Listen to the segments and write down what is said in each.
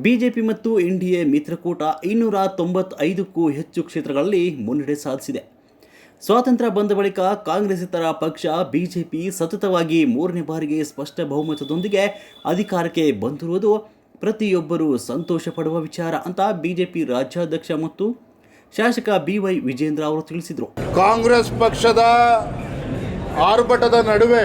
BJP ಮತ್ತು NDA ಮಿತ್ರಕೂಟ 295ಕ್ಕೂ ಹೆಚ್ಚು ಕ್ಷೇತ್ರಗಳಲ್ಲಿ ಮುನ್ನಡೆ ಸಾಧಿಸಿದೆ. ಸ್ವಾತಂತ್ರ್ಯ ಬಂದ ಬಳಿಕ ಕಾಂಗ್ರೆಸ್ಸೇತರ ಪಕ್ಷ ಬಿಜೆಪಿ ಸತತವಾಗಿ 3ನೇ ಬಾರಿಗೆ ಸ್ಪಷ್ಟ ಬಹುಮತದೊಂದಿಗೆ ಅಧಿಕಾರಕ್ಕೆ ಬಂದಿರುವುದು ಪ್ರತಿಯೊಬ್ಬರೂ ಸಂತೋಷ ಪಡುವ ವಿಚಾರ ಅಂತ ಬಿಜೆಪಿ ರಾಜ್ಯಾಧ್ಯಕ್ಷ ಮತ್ತು ಶಾಸಕ BY ವಿಜೇಂದ್ರ ಅವರು ತಿಳಿಸಿದರು. ಕಾಂಗ್ರೆಸ್ ಪಕ್ಷದ ಆರ್ಭಟದ ನಡುವೆ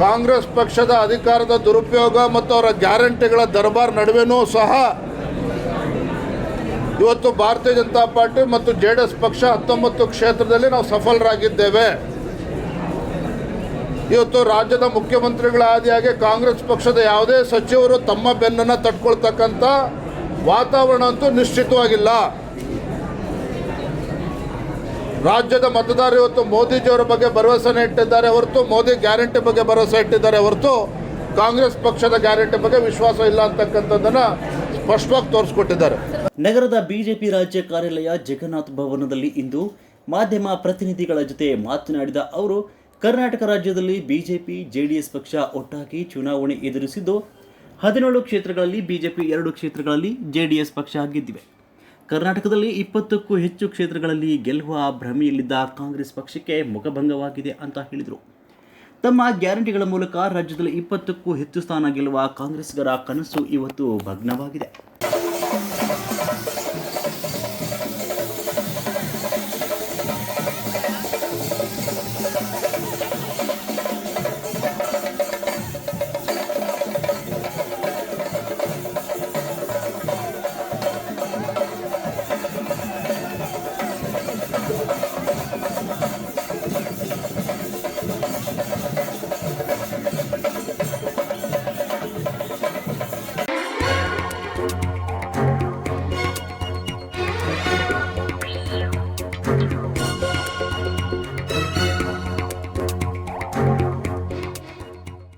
ಕಾಂಗ್ರೆಸ್ ಪಕ್ಷದ ಅಧಿಕಾರದ ದುರುಪಯೋಗ ಮತ್ತು ಅವರ ಗ್ಯಾರಂಟಿಗಳ ದರ್ಬಾರ್ ನಡುವೆನೂ ಸಹ ಇವತ್ತು ಭಾರತೀಯ ಜನತಾ ಪಾರ್ಟಿ ಮತ್ತು JDS ಪಕ್ಷ 19 ಕ್ಷೇತ್ರದಲ್ಲಿ ನಾವು ಸಫಲರಾಗಿದ್ದೇವೆ. ಇವತ್ತು ರಾಜ್ಯದ ಮುಖ್ಯಮಂತ್ರಿಗಳ ಆದಿಯಾಗಿ ಕಾಂಗ್ರೆಸ್ ಪಕ್ಷದ ಯಾವುದೇ ಸಚಿವರು ತಮ್ಮ ಬೆನ್ನನ್ನು ತಟ್ಕೊಳ್ತಕ್ಕಂಥ ವಾತಾವರಣ ಅಂತೂ ನಿಶ್ಚಿತವಾಗಿಲ್ಲ. ರಾಜ್ಯದ ಮತದಾರರು ಇವತ್ತು ಮೋದಿಜಿಯವರ ಬಗ್ಗೆ ಭರವಸೆನ ಇಟ್ಟಿದ್ದಾರೆ ಹೊರತು, ಮೋದಿ ಗ್ಯಾರಂಟಿ ಬಗ್ಗೆ ಭರವಸೆ ಇಟ್ಟಿದ್ದಾರೆ ಹೊರತು ಕಾಂಗ್ರೆಸ್ ಪಕ್ಷದ ಗ್ಯಾರಂಟಿ ಬಗ್ಗೆ ವಿಶ್ವಾಸ ಇಲ್ಲ ಅಂತಕ್ಕಂಥದ್ದನ್ನು ಸ್ಪಷ್ಟವಾಗಿ ತೋರಿಸ್ಕೊಟ್ಟಿದ್ದಾರೆ. ನಗರದ ಬಿಜೆಪಿ ರಾಜ್ಯ ಕಾರ್ಯಾಲಯ ಜಗನ್ನಾಥ್ ಭವನದಲ್ಲಿ ಇಂದು ಮಾಧ್ಯಮ ಪ್ರತಿನಿಧಿಗಳ ಜೊತೆ ಮಾತನಾಡಿದ ಅವರು, ಕರ್ನಾಟಕ ರಾಜ್ಯದಲ್ಲಿ ಬಿಜೆಪಿ JDS ಪಕ್ಷ ಒಟ್ಟಾಗಿ ಚುನಾವಣೆ ಎದುರಿಸಿದ್ದು 17 ಕ್ಷೇತ್ರಗಳಲ್ಲಿ ಬಿಜೆಪಿ 2 ಕ್ಷೇತ್ರಗಳಲ್ಲಿ JDS ಪಕ್ಷ ಗೆದ್ದಿವೆ. ಕರ್ನಾಟಕದಲ್ಲಿ 20ಕ್ಕೂ ಹೆಚ್ಚು ಕ್ಷೇತ್ರಗಳಲ್ಲಿ ಗೆಲ್ಲುವ ಭ್ರಮೆಯಲ್ಲಿದ್ದ ಕಾಂಗ್ರೆಸ್ ಪಕ್ಷಕ್ಕೆ ಮುಖಭಂಗವಾಗಿದೆ ಅಂತ ಹೇಳಿದರು. ತಮ್ಮ ಗ್ಯಾರಂಟಿಗಳ ಮೂಲಕ ರಾಜ್ಯದಲ್ಲಿ 20ಕ್ಕೂ ಹೆಚ್ಚು ಸ್ಥಾನ ಗೆಲ್ಲುವ ಕಾಂಗ್ರೆಸ್ಗರ ಕನಸು ಇವತ್ತು ಭಗ್ನವಾಗಿದೆ.